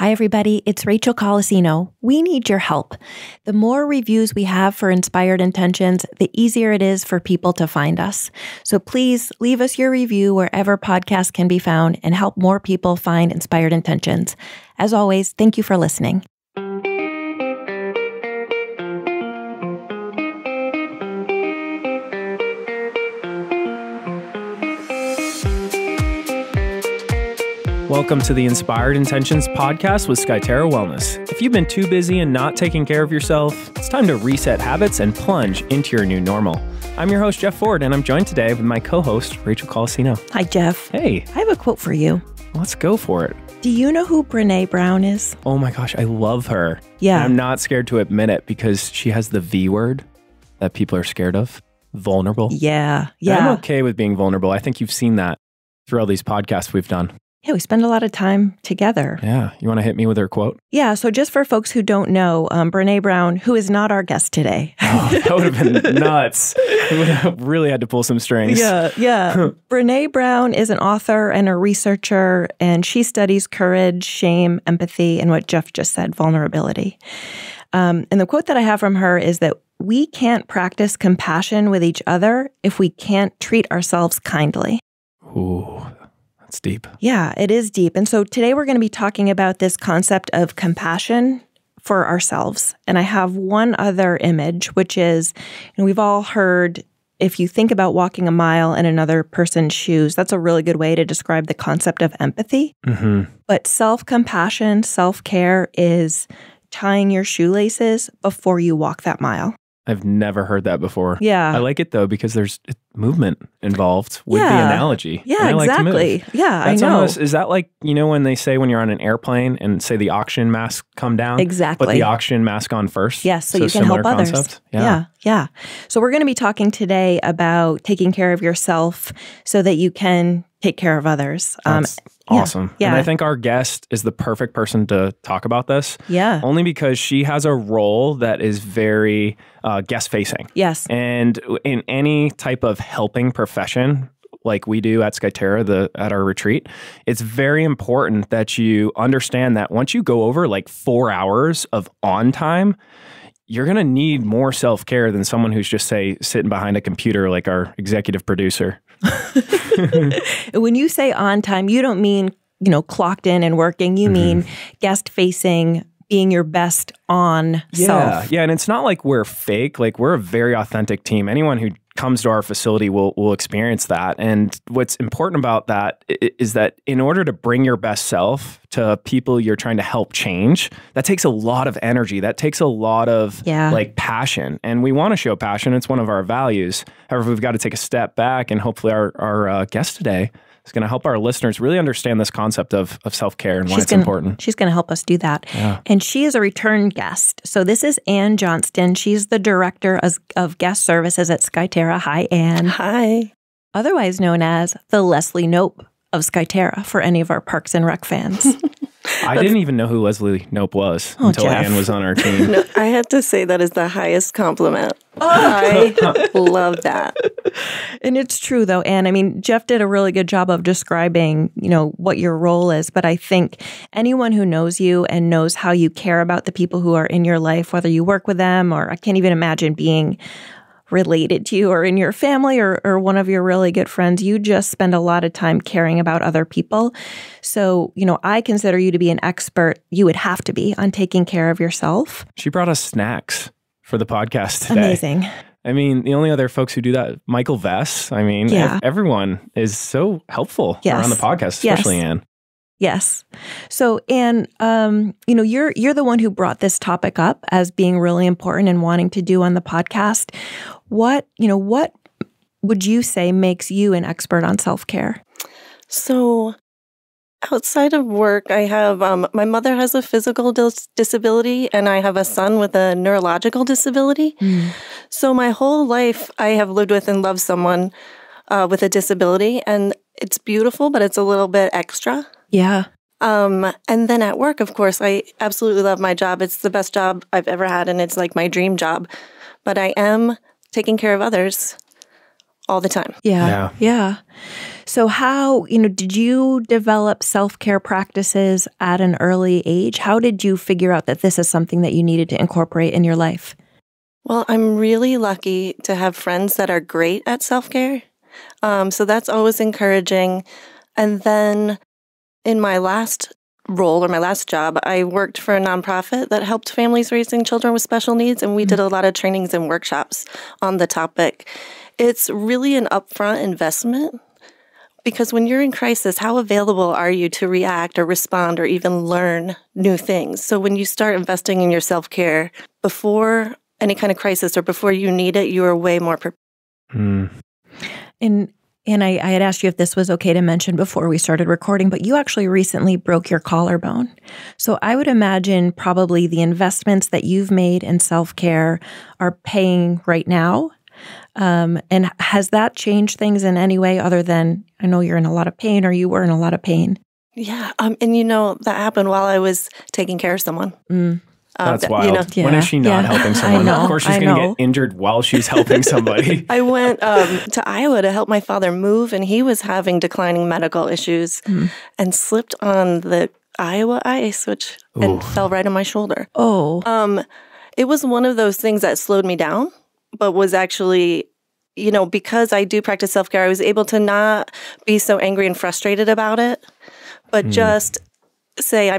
Hi, everybody. It's Rachael Colosino. We need your help. The more reviews we have for Inspired Intentions, the easier it is for people to find us. So please leave us your review wherever podcasts can be found and help more people find Inspired Intentions. As always, thank you for listening. Welcome to the Inspired Intentions podcast with Skyterra Wellness. If you've been too busy and not taking care of yourself, it's time to reset habits and plunge into your new normal. I'm your host, Jeff Ford, and I'm joined today with my co-host, Rachael Colosino. Hi, Jeff. Hey. I have a quote for you. Let's go for it. Do you know who Brené Brown is? Oh my gosh, I love her. Yeah. And I'm not scared to admit it because she has the V word that people are scared of. Vulnerable. Yeah. And I'm okay with being vulnerable. I think you've seen that through all these podcasts we've done. Yeah, we spend a lot of time together. Yeah. You want to hit me with her quote? Yeah. So just for folks who don't know, Brené Brown, who is not our guest today. Oh, that would have been nuts. We would have really had to pull some strings. Yeah. Brené Brown is an author and a researcher, and she studies courage, shame, empathy, and what Jeff just said, vulnerability. And the quote that I have from her is that we can't practice compassion with each other if we can't treat ourselves kindly. Ooh. It's deep. Yeah, it is deep. And so today we're going to be talking about this concept of compassion for ourselves. And I have one other image, which is, we've all heard, if you think about walking a mile in another person's shoes, that's a really good way to describe the concept of empathy. Mm-hmm. But self-compassion, self-care is tying your shoelaces before you walk that mile. I've never heard that before. Yeah. I like it though because there's movement involved with the analogy. Yeah, and I exactly. Like to move. Yeah, That's I know. Almost, is that like, when they say when you're on an airplane and say the oxygen mask come down? Exactly. But the oxygen mask on first? Yes, so you can help others. Concept? Yeah. So we're going to be talking today about taking care of yourself so that you can take care of others. That's awesome. Yeah. And I think our guest is the perfect person to talk about this. Yeah. Only because she has a role that is very guest-facing. Yes. And in any type of helping profession, like we do at Skyterra, at our retreat, it's very important that you understand that once you go over like 4 hours of on time, you're going to need more self-care than someone who's just, say, sitting behind a computer like our executive producer. When you say on time, you don't mean, clocked in and working. You mean guest-facing, being your best on self. Yeah, and it's not like we're fake. Like, we're a very authentic team. Anyone who comes to our facility will experience that. And what's important about that is that in order to bring your best self to people you're trying to help change, that takes a lot of energy. That takes a lot of passion. And we want to show passion. It's one of our values. However, we've got to take a step back, and hopefully our guest today is going to help our listeners really understand this concept of self-care and why it's important. She's going to help us do that. Yeah. And she is a return guest. So this is Anne Johnston. She's the director of guest services at Skyterra. Hi, Anne. Hi. Otherwise known as the Leslie Knope of Skyterra for any of our Parks and Rec fans. I didn't even know who Leslie Knope was until Jeff. Anne was on our team. No, I had to say that is the highest compliment. I love that. And it's true, though, Anne. I mean, Jeff did a really good job of describing, what your role is. But I think anyone who knows you and knows how you care about the people who are in your life, whether you work with them or I can't even imagine being related to you or in your family or one of your really good friends, you just spend a lot of time caring about other people. So, I consider you to be an expert. You would have to be on taking care of yourself. She brought us snacks for the podcast today. Amazing. I mean, the only other folks who do that, Michael Vess. I mean, everyone is so helpful around the podcast, especially Anne. Yes. So, Anne, you're the one who brought this topic up as being really important and wanting to do on the podcast. What would you say makes you an expert on self-care? So, outside of work, I have, my mother has a physical disability and I have a son with a neurological disability. So my whole life, I have lived with and loved someone with a disability, and it's beautiful, but it's a little bit extra. Yeah. And then at work, of course, I absolutely love my job. It's the best job I've ever had, and it's like my dream job. But I am taking care of others all the time. Yeah. So how, did you develop self-care practices at an early age? How did you figure out that this is something that you needed to incorporate in your life? Well, I'm really lucky to have friends that are great at self-care. So that's always encouraging. And then in my last role or my last job, I worked for a nonprofit that helped families raising children with special needs. And we did a lot of trainings and workshops on the topic. It's really an upfront investment because when you're in crisis, how available are you to react or respond or even learn new things? So when you start investing in your self-care before any kind of crisis or before you need it, you are way more prepared. And I had asked you if this was okay to mention before we started recording, but you actually recently broke your collarbone. So I would imagine probably the investments that you've made in self-care are paying right now. And has that changed things in any way other than, I know you're in a lot of pain or you were in a lot of pain? Yeah. And that happened while I was taking care of someone. That's wild. When is she not helping someone? Of course, she's going to get injured while she's helping somebody. I went to Iowa to help my father move, and he was having declining medical issues and slipped on the Iowa ice, and fell right on my shoulder. It was one of those things that slowed me down, but was actually, because I do practice self-care, I was able to not be so angry and frustrated about it, but just say,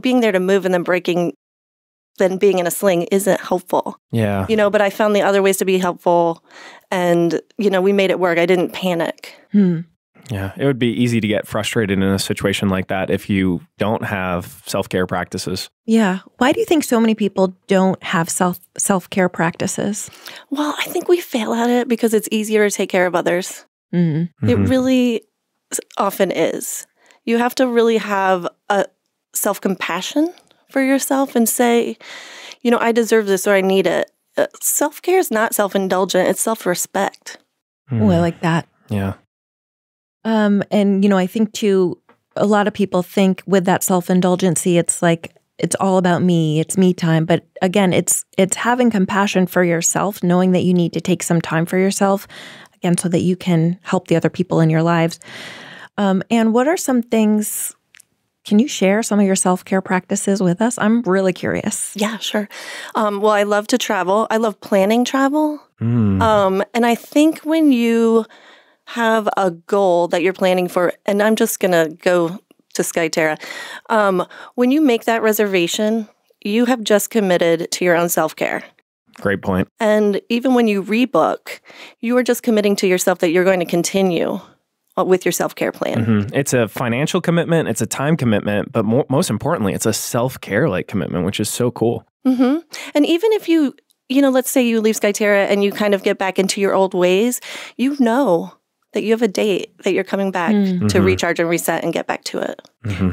being there to move and then being in a sling isn't helpful. Yeah. But I found the other ways to be helpful and, we made it work. I didn't panic. Yeah. It would be easy to get frustrated in a situation like that if you don't have self-care practices. Yeah. Why do you think so many people don't have self-care practices? Well, I think we fail at it because it's easier to take care of others. It really often is. You have to really have a self-compassion for yourself and say, I deserve this or I need it. Self-care is not self-indulgent. It's self-respect. Oh, I like that. Yeah. And, I think too, a lot of people think with that self-indulgency, it's like, it's all about me, it's me time. But again, it's having compassion for yourself, knowing that you need to take some time for yourself, again, so that you can help the other people in your lives. And what are some things, can you share some of your self-care practices with us? I'm really curious. Yeah, sure. Well, I love to travel. I love planning travel. And I think when you have a goal that you're planning for, and I'm just going to go to Skyterra. When you make that reservation, you have just committed to your own self-care. Great point. And even when you rebook, you are just committing to yourself that you're going to continue with your self-care plan. It's a financial commitment, it's a time commitment, but most importantly, it's a self-care commitment, which is so cool. And even if you, let's say you leave Skyterra and you kind of get back into your old ways, that you have a date that you're coming back to recharge and reset and get back to it.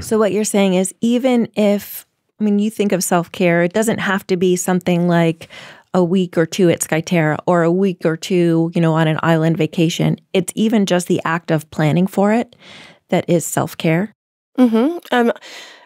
So what you're saying is even if, you think of self-care, it doesn't have to be something like a week or two at Skyterra or a week or two, on an island vacation. It's even just the act of planning for it that is self-care. And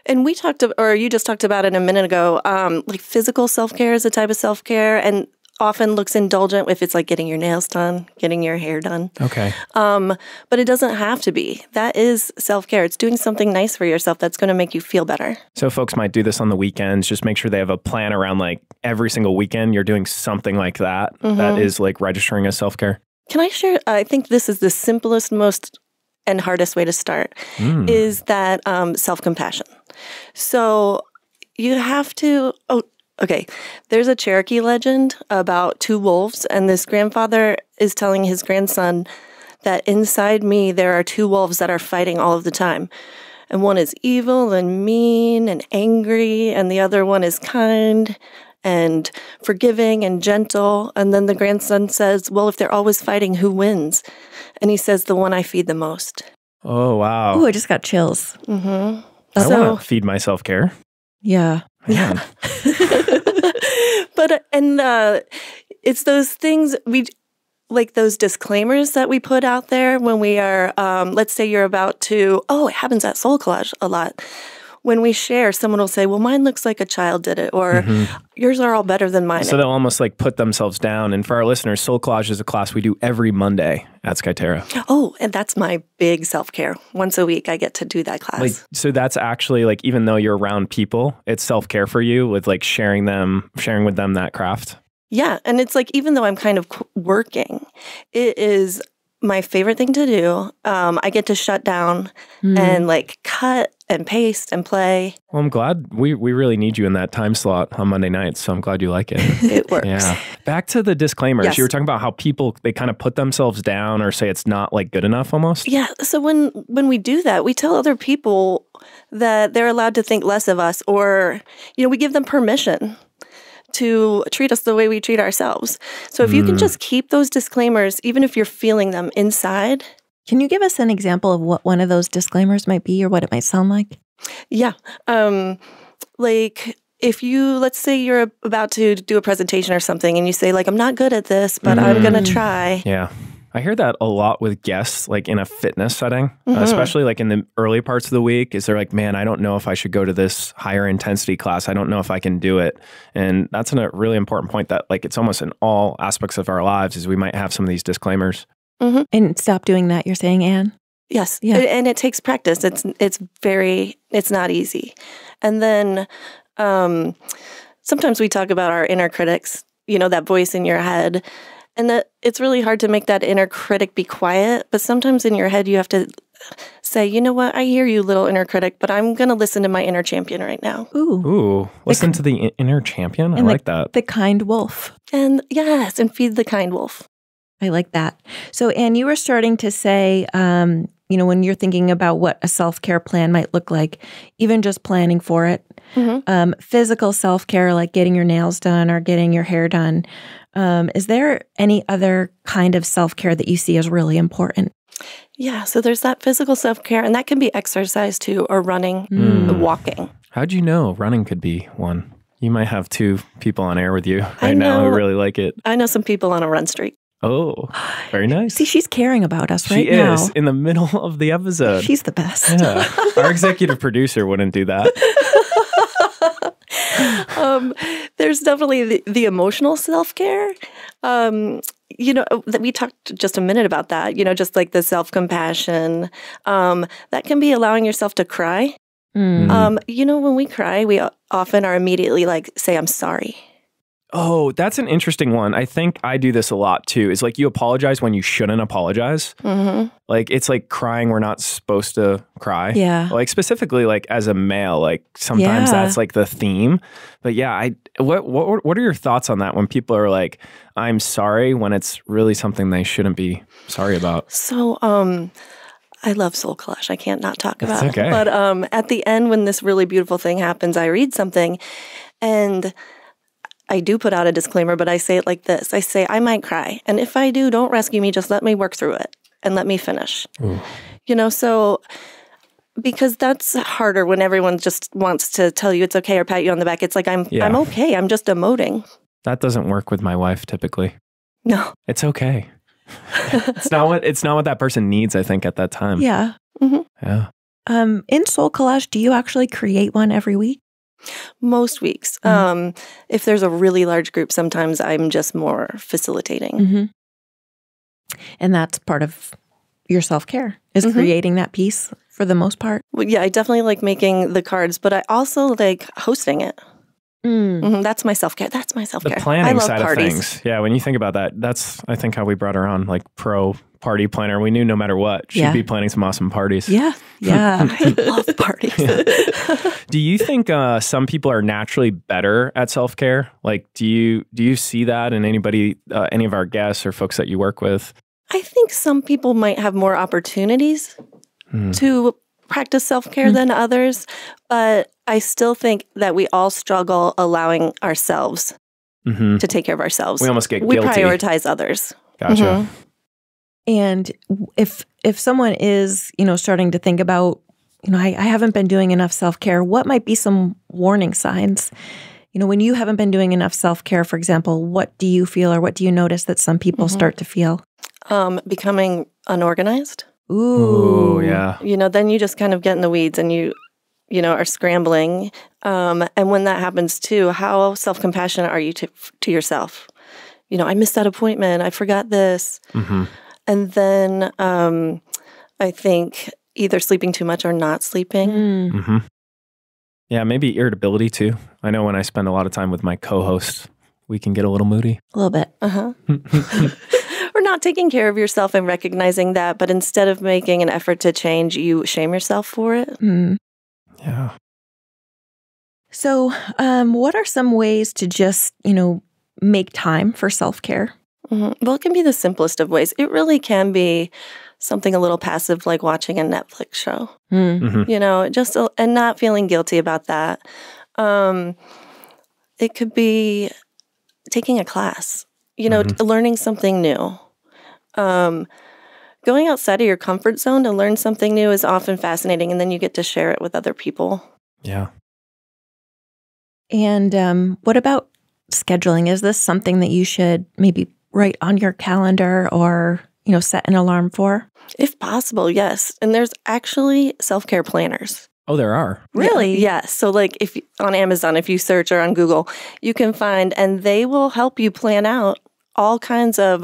you just talked about it a minute ago, physical self-care is a type of self-care and often looks indulgent if it's like getting your nails done, getting your hair done. Okay. But it doesn't have to be. That is self-care. It's doing something nice for yourself that's going to make you feel better. So folks might do this on the weekends. Just make sure they have a plan around every single weekend you're doing something like that. That is registering as self-care. Can I share? I think this is the simplest, most and hardest way to start is that self-compassion. So you have to... Okay, there's a Cherokee legend about two wolves, and this grandfather is telling his grandson that inside me there are two wolves that are fighting all of the time. And one is evil and mean and angry, and the other one is kind and forgiving and gentle. And then the grandson says, well, if they're always fighting, who wins? And he says, the one I feed the most. Oh, wow. Oh, I just got chills. I want to feed my self-care. Yeah. Man. But it's those things those disclaimers that we put out there when we are, let's say you're about to, it happens at Soul Collage a lot. when we share, someone will say, well, mine looks like a child did it, or yours are all better than mine. So they'll almost like put themselves down. And for our listeners, Soul Collage is a class we do every Monday at Skyterra. Oh, and that's my big self-care. Once a week, I get to do that class. Like, so that's actually like, even though you're around people, it's self-care for you with like sharing with them that craft. Yeah. And it's like, even though I'm kind of working, it is my favorite thing to do. I get to shut down and like cut and paste and play. Well, I'm glad we really need you in that time slot on Monday nights. So I'm glad you like it. It works. Yeah. Back to the disclaimers. Yes. You were talking about how people, they kind of put themselves down or say it's not like good enough almost. Yeah. So when we do that, we tell other people that they're allowed to think less of us, or, we give them permission to treat us the way we treat ourselves. So if you can just keep those disclaimers, even if you're feeling them inside. Can you give us an example of what one of those disclaimers might be or what it might sound like? Yeah. Like if let's say you're about to do a presentation or something and you say like, I'm not good at this, but I'm going to try. Yeah. I hear that a lot with guests, like in a fitness setting, especially like in the early parts of the week, is they're like, man, I don't know if I should go to this higher intensity class. I don't know if I can do it. And that's a really important point that like, it's almost in all aspects of our lives is we might have some of these disclaimers. And stop doing that, you're saying, Anne? Yes. Yeah. And it takes practice. It's not easy. And then sometimes we talk about our inner critics, that voice in your head. And that it's really hard to make that inner critic be quiet. But sometimes in your head, you have to say, you know what? I hear you, little inner critic, but I'm going to listen to my inner champion right now. Ooh. Listen to the inner champion. I like that. The kind wolf. And yes, and feed the kind wolf. I like that. So, Anne, you were starting to say, when you're thinking about what a self-care plan might look like, even just planning for it, physical self-care, like getting your nails done or getting your hair done. Is there any other kind of self-care that you see as really important? Yeah, so there's that physical self-care, and that can be exercise too, or running, walking. How'd you know running could be one? You might have two people on air with you right now who really like it. I know some people on a run streak. Oh, very nice. See, she's caring about us right She now. is in the middle of the episode. She's the best. Yeah. Our executive producer wouldn't do that. There's definitely the emotional self-care. That we talked just a minute about that, just like the self-compassion. That can be allowing yourself to cry. When we cry, we often are immediately like, say, I'm sorry. Oh, that's an interesting one. I think I do this a lot too. It's like you apologize when you shouldn't apologize. Like it's like crying we're not supposed to cry. Yeah. Like specifically like as a male, like sometimes that's like the theme. But yeah, what are your thoughts on that when people are like, I'm sorry, when it's really something they shouldn't be sorry about? So, I love Soul Collage. I can't not talk about it. But at the end, when this really beautiful thing happens, I read something and I do put out a disclaimer, but I say it like this. I say, I might cry. And if I do, don't rescue me. Just let me work through it and let me finish. Ooh. So because that's harder when everyone just wants to tell you it's okay or pat you on the back. It's like, I'm okay. I'm just emoting. That doesn't work with my wife typically. No. It's okay. It's not what that person needs, I think, at that time. Yeah. Yeah. In Soul Collage, do you actually create one every week? Most weeks. If there's a really large group, sometimes I'm just more facilitating. And that's part of your self-care, is creating that piece for the most part. Well, yeah, I definitely like making the cards, but I also like hosting it. That's my self-care. That's my self-care. The planning I love side parties. of things. Yeah, when you think about that, that's, I think, how we brought her on, like pro party planner. We knew no matter what, she'd be planning some awesome parties. Yeah. I love parties. Do you think some people are naturally better at self-care? Like, do you see that in anybody, any of our guests or folks that you work with? I think some people might have more opportunities to practice self-care than others, but I still think that we all struggle allowing ourselves to take care of ourselves. We almost get guilty. We prioritize others. Gotcha. And if someone is, starting to think about, I haven't been doing enough self-care, what might be some warning signs? When you haven't been doing enough self-care, for example, what do you feel or what do you notice that some people start to feel? Becoming unorganized. Ooh, yeah. Then you just kind of get in the weeds and you are scrambling. And when that happens too, how self-compassionate are you to yourself? I missed that appointment. I forgot this. Mm-hmm. And then I think either sleeping too much or not sleeping. Mm-hmm. Yeah, maybe irritability too. I know when I spend a lot of time with my co-host, we can get a little moody. A little bit. Or not taking care of yourself and recognizing that, but instead of making an effort to change, you shame yourself for it. Yeah. So what are some ways to just, make time for self-care? Well, it can be the simplest of ways. It really can be something a little passive, like watching a Netflix show, and not feeling guilty about that. It could be taking a class, learning something new. Going outside of your comfort zone to learn something new is often fascinating, and then you get to share it with other people. Yeah. And what about scheduling? Is this something that you should maybe write on your calendar or, set an alarm for? If possible, yes. And there's actually self-care planners. Oh, there are? Really? Yes. So like if on Amazon, if you search or on Google, you can find, and they will help you plan out all kinds of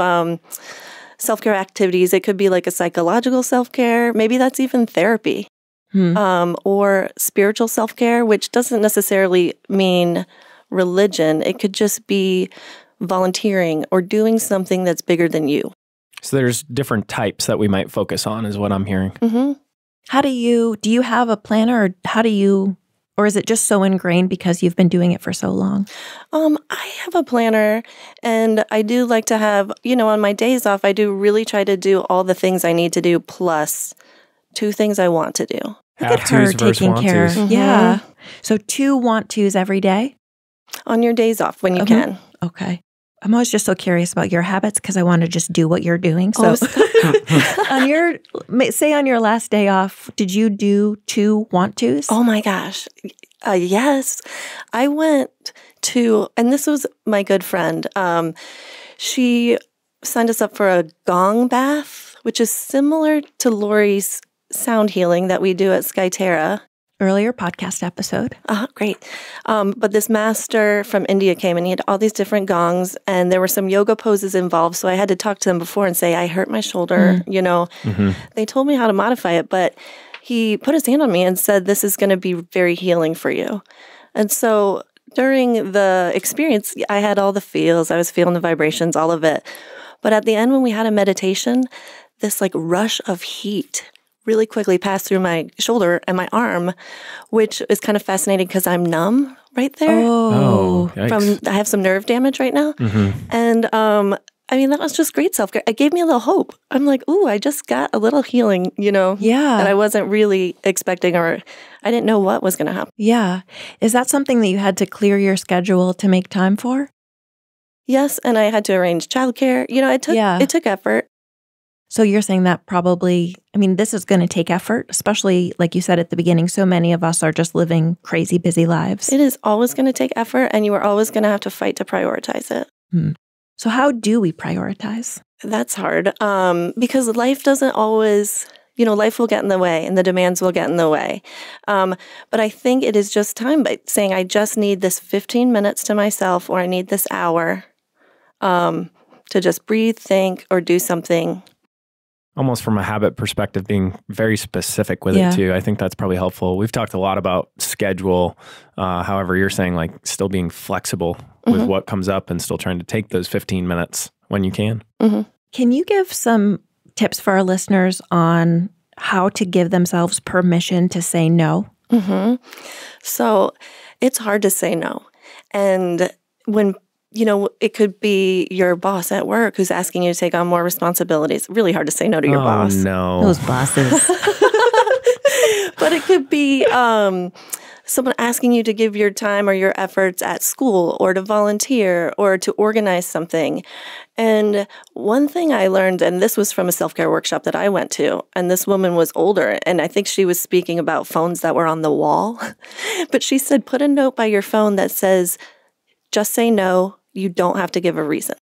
self-care activities. It could be like a psychological self-care. Maybe that's even therapy. Or spiritual self-care, which doesn't necessarily mean religion. It could just be volunteering or doing something that's bigger than you. So there's different types that we might focus on is what I'm hearing. Mm-hmm. How do you have a planner, or is it just so ingrained because you've been doing it for so long? I have a planner, and I do like to have, on my days off, I do really try to do all the things I need to do plus 2 things I want to do. Look at her taking care. Mm-hmm. Yeah. So 2 want-tos every day? On your days off when you can. Okay. I'm always just so curious about your habits because I want to just do what you're doing. So on your last day off, did you do 2 want-tos? Oh my gosh. Yes. I went to, and this was my good friend. She signed us up for a gong bath, which is similar to Lori's sound healing that we do at Skyterra. Earlier podcast episode. Great. But this master from India came and he had all these different gongs and there were some yoga poses involved. So I had to talk to them before and say, I hurt my shoulder, They told me how to modify it, but he put his hand on me and said, this is going to be very healing for you. And so during the experience, I had all the feels. I was feeling the vibrations, all of it. But at the end, when we had a meditation, this like rush of heat really quickly passed through my shoulder and my arm, which is kind of fascinating because I'm numb right there. Oh, yikes. I have some nerve damage right now. Mm-hmm. And that was just great self-care. It gave me a little hope. I'm like, ooh, I just got a little healing, that I wasn't really expecting or I didn't know what was going to happen. Yeah. Is that something that you had to clear your schedule to make time for? Yes, and I had to arrange childcare. It took effort. So you're saying that probably, this is going to take effort, especially like you said at the beginning, so many of us are just living crazy busy lives. It is always going to take effort and you are always going to have to fight to prioritize it. So how do we prioritize? That's hard because life doesn't always, life will get in the way and the demands will get in the way. But I think it is just time by saying I just need this 15 minutes to myself or I need this hour to just breathe, think, or do something. Almost from a habit perspective, being very specific with it too. I think that's probably helpful. We've talked a lot about schedule. However, you're saying like still being flexible with what comes up and still trying to take those 15 minutes when you can. Mm-hmm. Can you give some tips for our listeners on how to give themselves permission to say no? Mm-hmm. So it's hard to say no. And when it could be your boss at work who's asking you to take on more responsibilities. Really hard to say no to your boss. Oh, no. Those bosses. But it could be someone asking you to give your time or your efforts at school or to volunteer or to organize something. And one thing I learned, and this was from a self-care workshop that I went to, and this woman was older, and I think she was speaking about phones that were on the wall. But she said, put a note by your phone that says, just say no. You don't have to give a reason.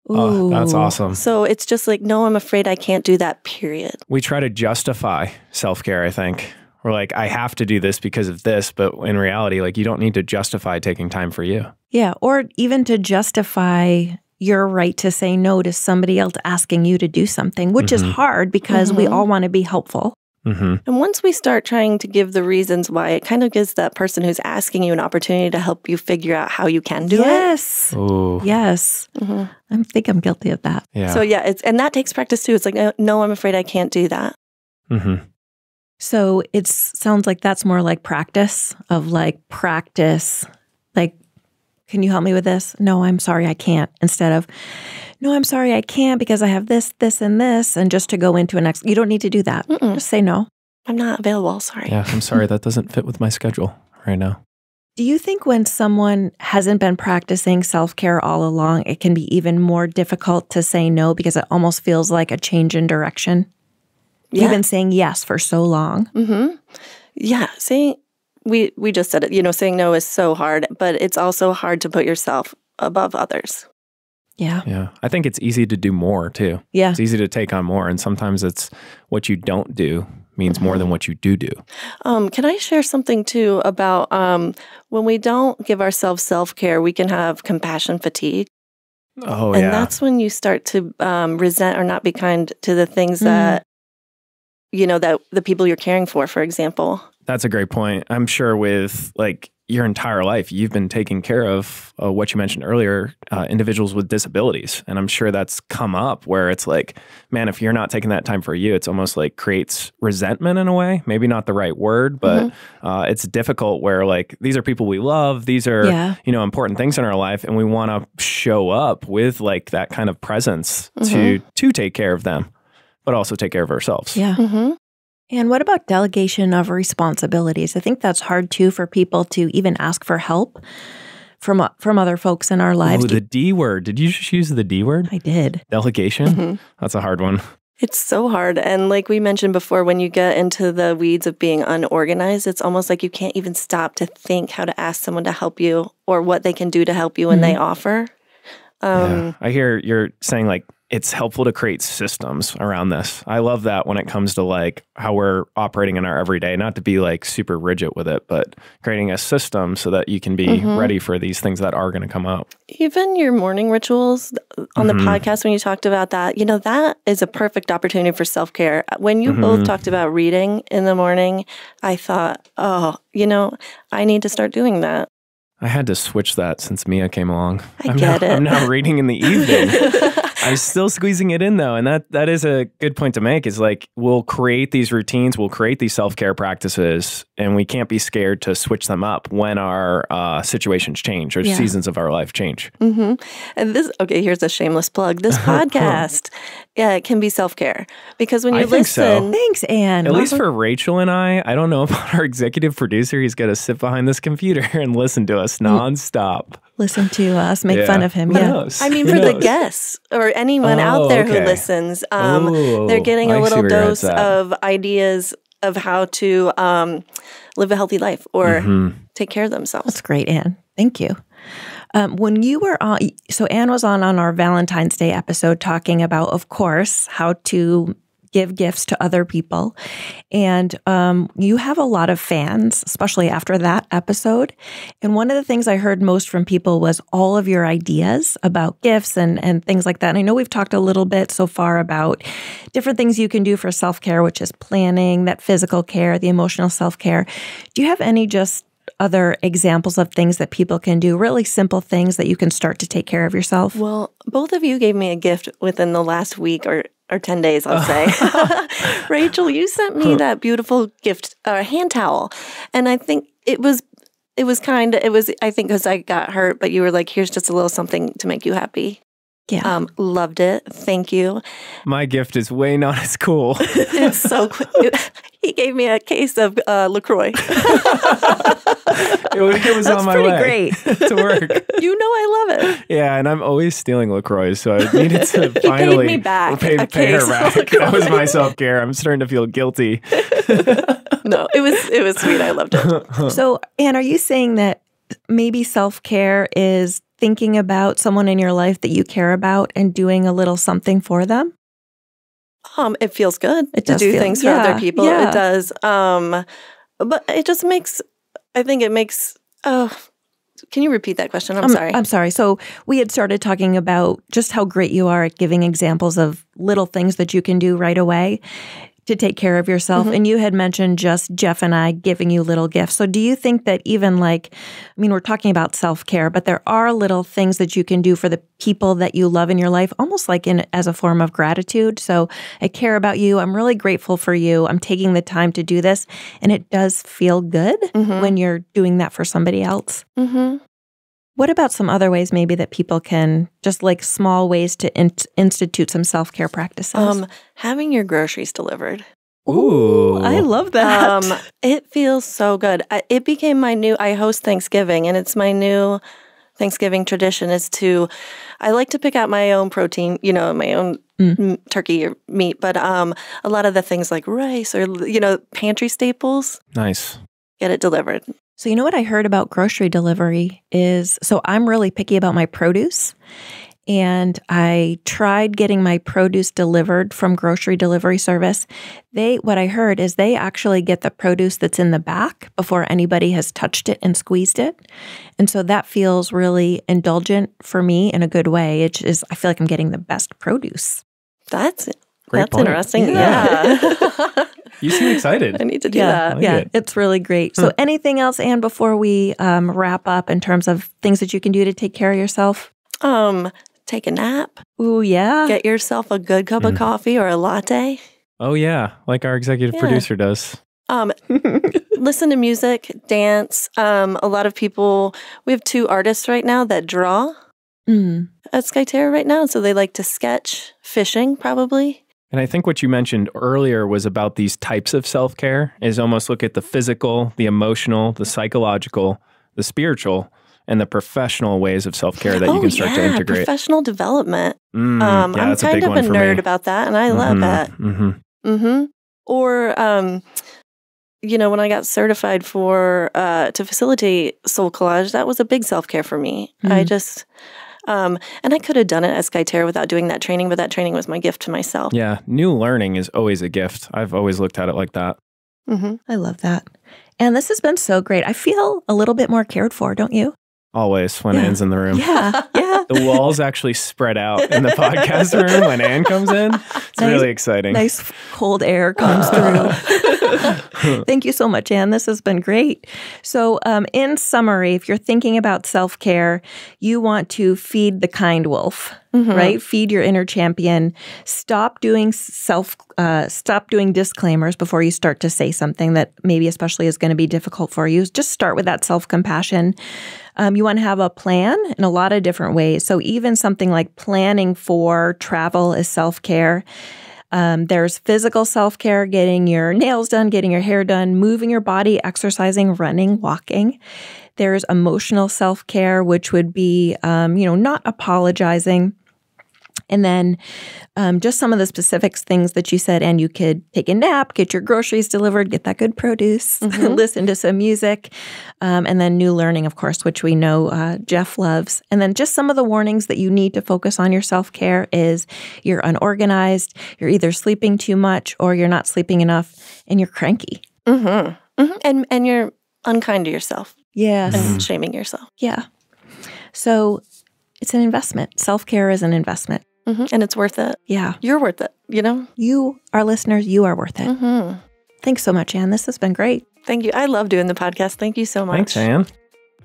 Oh, that's awesome. So it's just like, no, I'm afraid I can't do that, period. We try to justify self-care, I think. We're like, I have to do this because of this. But in reality, like, you don't need to justify taking time for you. Yeah. Or even to justify your right to say no to somebody else asking you to do something, which is hard because we all want to be helpful. And once we start trying to give the reasons why, it kind of gives that person who's asking you an opportunity to help you figure out how you can do it. Yes. Ooh. Yes. I think I'm guilty of that. Yeah. So yeah, and that takes practice too. It's like, no, I'm afraid I can't do that. So it sounds like that's more like practice, like, can you help me with this? No, I'm sorry, I can't. Instead of, no, I'm sorry, I can't because I have this, this, and this. And just to go into an you don't need to do that. Just say no. I'm not available, sorry. Yeah, I'm sorry, that doesn't fit with my schedule right now. Do you think when someone hasn't been practicing self-care all along, it can be even more difficult to say no because it almost feels like a change in direction? Yeah. You've been saying yes for so long. Yeah, we just said it, saying no is so hard, but it's also hard to put yourself above others. Yeah. Yeah. I think it's easy to do more too. Yeah. It's easy to take on more. And sometimes it's what you don't do means more than what you do. Can I share something too about when we don't give ourselves self-care, we can have compassion fatigue. Oh, and yeah. that's when you start to resent or not be kind to the things that, that the people you're caring for example. That's a great point. I'm sure with like your entire life, you've been taking care of what you mentioned earlier, individuals with disabilities. And I'm sure that's come up where it's like, man, if you're not taking that time for you, it's almost like creates resentment in a way. Maybe not the right word, but it's difficult where like, these are people we love. These are, important things in our life. And we want to show up with like that kind of presence to take care of them, but also take care of ourselves. Yeah. And what about delegation of responsibilities? I think that's hard too for people to even ask for help from other folks in our lives. Oh, the D word. Did you just use the D word? I did. Delegation? That's a hard one. It's so hard. And like we mentioned before, when you get into the weeds of being unorganized, it's almost like you can't even stop to think how to ask someone to help you or what they can do to help you when they offer. Yeah. I hear you're saying like, it's helpful to create systems around this. I love that when it comes to like how we're operating in our everyday, not to be like super rigid with it, but creating a system so that you can be ready for these things that are going to come up. Even your morning rituals on the podcast, when you talked about that, that is a perfect opportunity for self-care. When you both talked about reading in the morning, I thought, I need to start doing that. I had to switch that since Mia came along. I get it. I'm now reading in the evening. I'm still squeezing it in though. And that is a good point to make is like, we'll create these routines, we'll create these self-care practices, and we can't be scared to switch them up when our situations change or seasons of our life change. And here's a shameless plug. This podcast, it can be self-care because when you listen. So. Thanks, Anne. At least for Rachel and I don't know about our executive producer. He's got to sit behind this computer and listen to us nonstop. Listen to us, make fun of him. I mean, for the guests or anyone out there who listens, they're getting a little dose of ideas of how to live a healthy life or take care of themselves. That's great, Anne. Thank you. When you were on, so Anne was on our Valentine's Day episode talking about, of course, how to give gifts to other people. And you have a lot of fans, especially after that episode. And one of the things I heard most from people was all of your ideas about gifts and things like that. And I know we've talked a little bit so far about different things you can do for self-care, which is planning, that physical care, the emotional self-care. Do you have any just other examples of things that people can do, really simple things that you can start to take care of yourself? Well, both of you gave me a gift within the last week or 10 days, I'll say. Rachel, you sent me that beautiful gift, hand towel. And I think I think because I got hurt, but you were like, here's just a little something to make you happy. Yeah. Loved it. Thank you. My gift is way not as cool. It's so cool. He gave me a case of LaCroix. It was on my way great. to work. I love it. Yeah, and I'm always stealing LaCroix, so I needed to finally paid me back pay her back. That was my self-care. I'm starting to feel guilty. No, it was sweet. I loved it. So, Anne, are you saying that maybe self-care is thinking about someone in your life that you care about and doing a little something for them? It feels good It to does do feel- things for yeah, other people. yeah. It does. But it just makes, I think it makes, can you repeat that question? I'm sorry. I'm sorry. So we had started talking about just how great you are at giving examples of little things that you can do right away to take care of yourself. And you had mentioned just Jeff and I giving you little gifts. So do you think that even like, I mean, we're talking about self-care, but there are little things that you can do for the people that you love in your life, almost like as a form of gratitude. So I care about you. I'm really grateful for you. I'm taking the time to do this. And it does feel good when you're doing that for somebody else. What about some other ways maybe that people can, just like small ways to institute some self-care practices? Having your groceries delivered. Ooh, I love that. It feels so good. It became my new, I host Thanksgiving, and it's my new Thanksgiving tradition I like to pick out my own protein, my own turkey or meat, but a lot of the things like rice or, pantry staples. Nice. Get it delivered. So you know what I heard about grocery delivery is, so I'm really picky about my produce, and I tried getting my produce delivered from grocery delivery service. What I heard is they actually get the produce that's in the back before anybody has touched it and squeezed it. And so that feels really indulgent for me in a good way. I feel like I'm getting the best produce. That's point. interesting. Yeah. You seem excited. I need to do that. Yeah, it's really great. So anything else, Anne, before we wrap up in terms of things that you can do to take care of yourself? Take a nap. Ooh, yeah. Get yourself a good cup of coffee or a latte. Oh, yeah. Like our executive producer does. Listen to music, dance. A lot of people, we have 2 artists right now that draw at Skyterra right now. So they like to sketch, fishing probably. And I think what you mentioned earlier was about these types of self-care is almost look at the physical, the emotional, the psychological, the spiritual, and the professional ways of self-care that you can start to integrate. Professional development. I'm kind of a nerd about that, and I love that. Or, when I got certified to facilitate soul collage, that was a big self-care for me. I just... and I could have done it at Skyterra without doing that training, but that training was my gift to myself. Yeah, new learning is always a gift. I've always looked at it like that. I love that. And this has been so great. I feel a little bit more cared for, don't you? Always when Anne's in the room. Yeah. The walls actually spread out in the podcast room when Anne comes in. It's really exciting. Nice cold air comes through. Thank you so much, Anne. This has been great. So in summary, if you're thinking about self-care, you want to feed the kind wolf, right? Feed your inner champion. Stop doing disclaimers before you start to say something that maybe especially is going to be difficult for you. Just start with that self-compassion. You want to have a plan in a lot of different ways. So even something like planning for travel is self-care. There's physical self-care, getting your nails done, getting your hair done, moving your body, exercising, running, walking. There's emotional self-care, which would be, not apologizing. And then just some of the specific things that you said, and you could take a nap, get your groceries delivered, get that good produce, listen to some music, and then new learning, of course, which we know Jeff loves. And then just some of the warnings that you need to focus on your self-care is you're unorganized, you're either sleeping too much or you're not sleeping enough, and you're cranky. And you're unkind to yourself. Yes. And shaming yourself. Yeah. So it's an investment. Self-care is an investment. And it's worth it. Yeah. You're worth it, You, our listeners, you are worth it. Thanks so much, Anne. This has been great. Thank you. I love doing the podcast. Thank you so much. Thanks, Anne.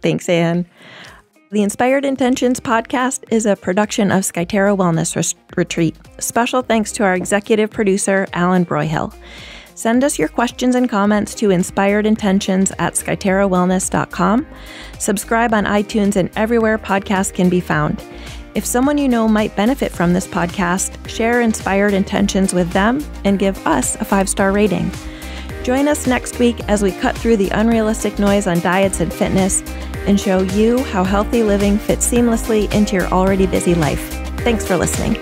Thanks, Anne. The Inspired Intentions podcast is a production of Skyterra Wellness Retreat. Special thanks to our executive producer, Alan Broyhill. Send us your questions and comments to inspiredintentions@skyterrawellness.com. Subscribe on iTunes and everywhere podcasts can be found. If someone you know might benefit from this podcast, share Inspired Intentions with them and give us a 5-star rating. Join us next week as we cut through the unrealistic noise on diets and fitness and show you how healthy living fits seamlessly into your already busy life. Thanks for listening.